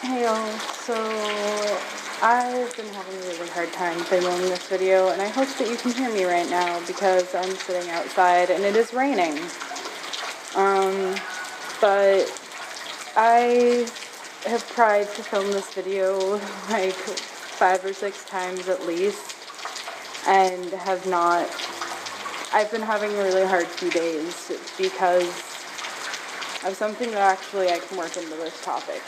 Hey y'all, so I've been having a really hard time filming this video, and I hope that you can hear me right now because I'm sitting outside and it is raining. But I have tried to film this video like 5 or 6 times at least, and have not. I've been having a really hard few days because of something that actually I can work into this topic.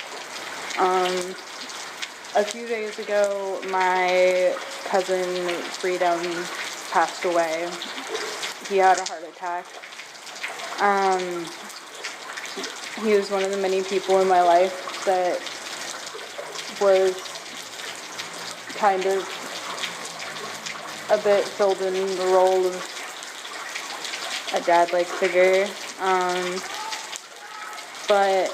A few days ago, my cousin Freedom passed away. He had a heart attack. He was one of the many people in my life that was kind of a bit filled in the role of a dad-like figure. But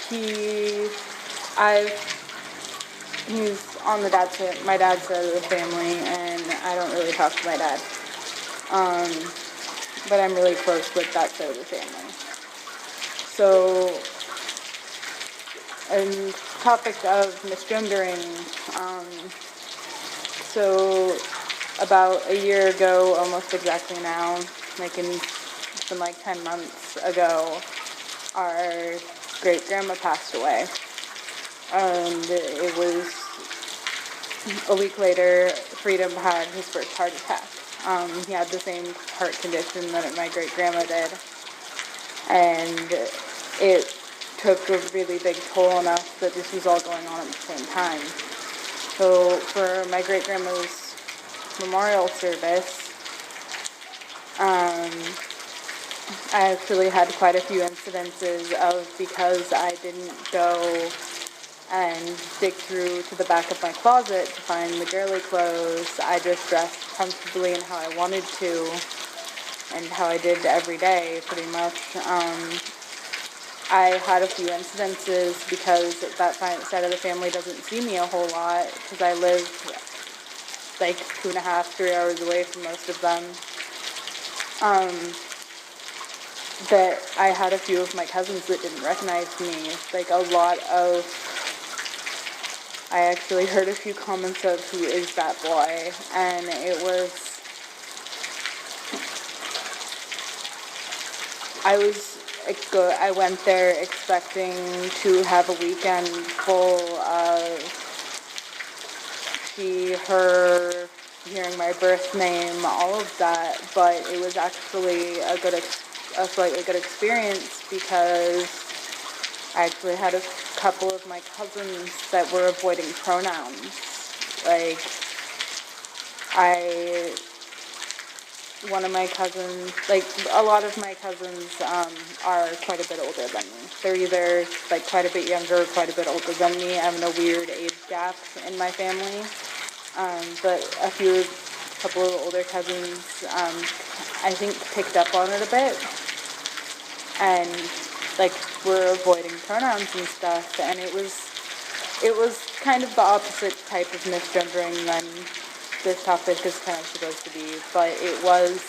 he's on my dad's side of the family, and I don't really talk to my dad. But I'm really close with that side of the family. So, in topic of misgendering, so about a year ago, almost exactly now, it's been like 10 months ago, our great-grandma passed away. And it was a week later, Freedom had his first heart attack. He had the same heart condition that my great-grandma did. And it took a really big toll on us that this was all going on at the same time. So for my great-grandma's memorial service, I actually had quite a few incidences of, because I didn't go and dig through to the back of my closet to find the girly clothes, I just dressed comfortably in how I wanted to, and how I did every day, pretty much. I had a few incidences because that side of the family doesn't see me a whole lot, because I live like 2.5, 3 hours away from most of them. That I had a few of my cousins that didn't recognize me. I actually heard a few comments of, "Who is that boy?" And I went there expecting to have a weekend full of her, hearing my birth name, all of that, but it was actually a slightly good experience, because I actually had a couple of my cousins that were avoiding pronouns. A lot of my cousins are quite a bit older than me. They're either quite a bit younger or quite a bit older than me. I'm in a weird age gap in my family. But a couple of older cousins, I think, picked up on it a bit, and were avoiding pronouns and stuff, and it was kind of the opposite type of misgendering than this topic is kind of supposed to be, but it was,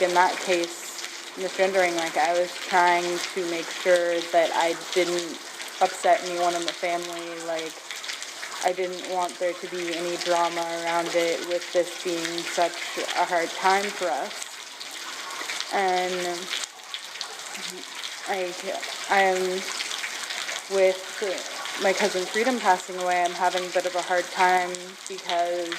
in that case, misgendering. I was trying to make sure that I didn't upset anyone in the family. I didn't want there to be any drama around it, with this being such a hard time for us. And with my cousin Freedom passing away, I'm having a bit of a hard time, because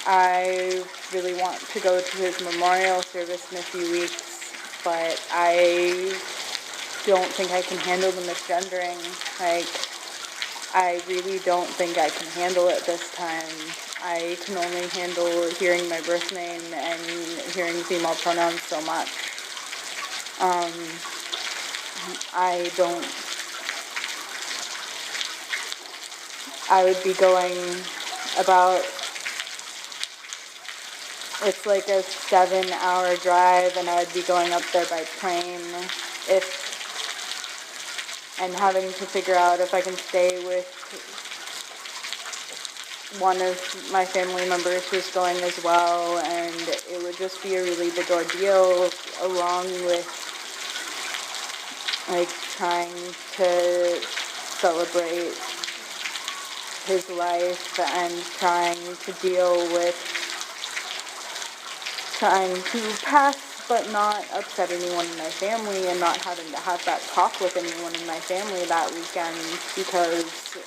I really want to go to his memorial service in a few weeks, but I don't think I can handle the misgendering. I really don't think I can handle it this time. I can only handle hearing my birth name and hearing female pronouns so much. I would be going it's like a 7-hour drive, and I would be going up there by train, and having to figure out if I can stay with one of my family members who's going as well, and it would just be a really big ordeal, along with like trying to celebrate his life and trying to deal with trying to pass but not upset anyone in my family and not having to have that talk with anyone in my family that weekend because,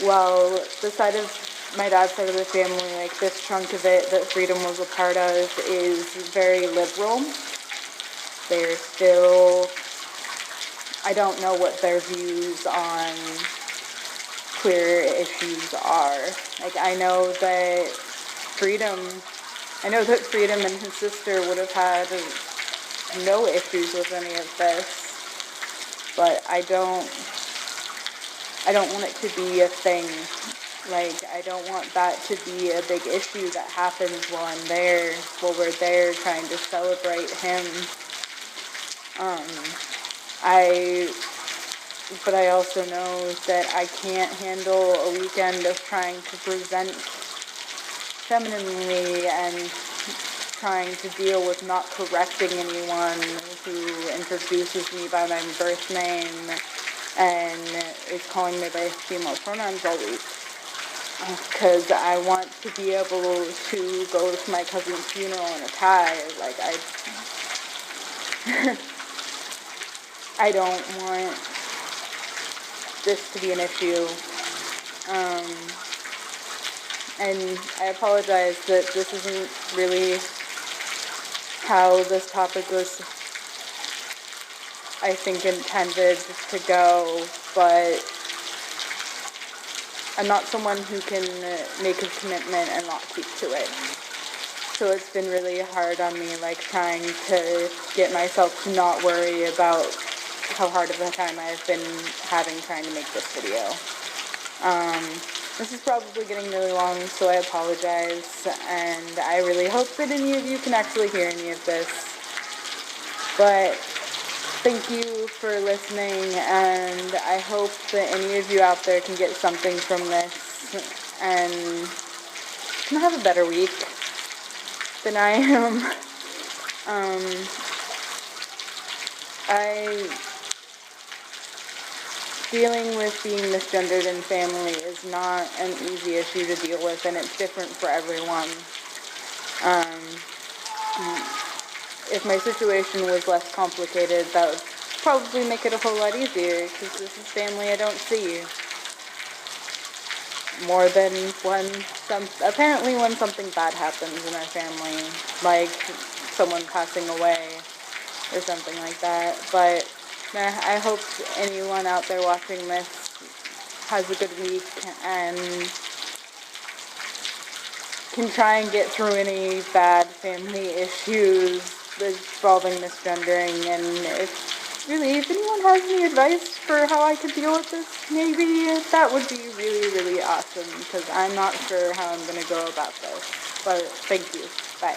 well, the side of my dad's side of the family, like this chunk of it that Freedom was a part of is very liberal. They're still, I don't know what their views on queer issues are. Like, I know that Freedom and his sister would have had no issues with any of this, but I don't want it to be a thing. Like, I don't want that to be a big issue that happens while we're there trying to celebrate him. But I also know that I can't handle a weekend of trying to present femininely and trying to deal with not correcting anyone who introduces me by my birth name and is calling me by female pronouns all week. Because I want to be able to go to my cousin's funeral in a tie. Like, I don't want this to be an issue. And I apologize that this isn't really how this topic was, I think, intended to go, but I'm not someone who can make a commitment and not keep to it. So it's been really hard on me, like, trying to get myself to not worry about how hard of a time I've been having trying to make this video. This is probably getting really long, so I apologize, and I really hope that any of you can actually hear any of this. But thank you for listening, and I hope that any of you out there can get something from this and can have a better week than I am. Dealing with being misgendered in family is not an easy issue to deal with, and it's different for everyone. If my situation was less complicated, that would probably make it a whole lot easier, because this is family I don't see more than apparently when something bad happens in our family, like someone passing away or something like that. But I hope anyone out there watching this has a good week and can try and get through any bad family issues involving misgendering. And if anyone has any advice for how I could deal with this, maybe that would be really, really awesome, because I'm not sure how I'm going to go about this. But thank you. Bye.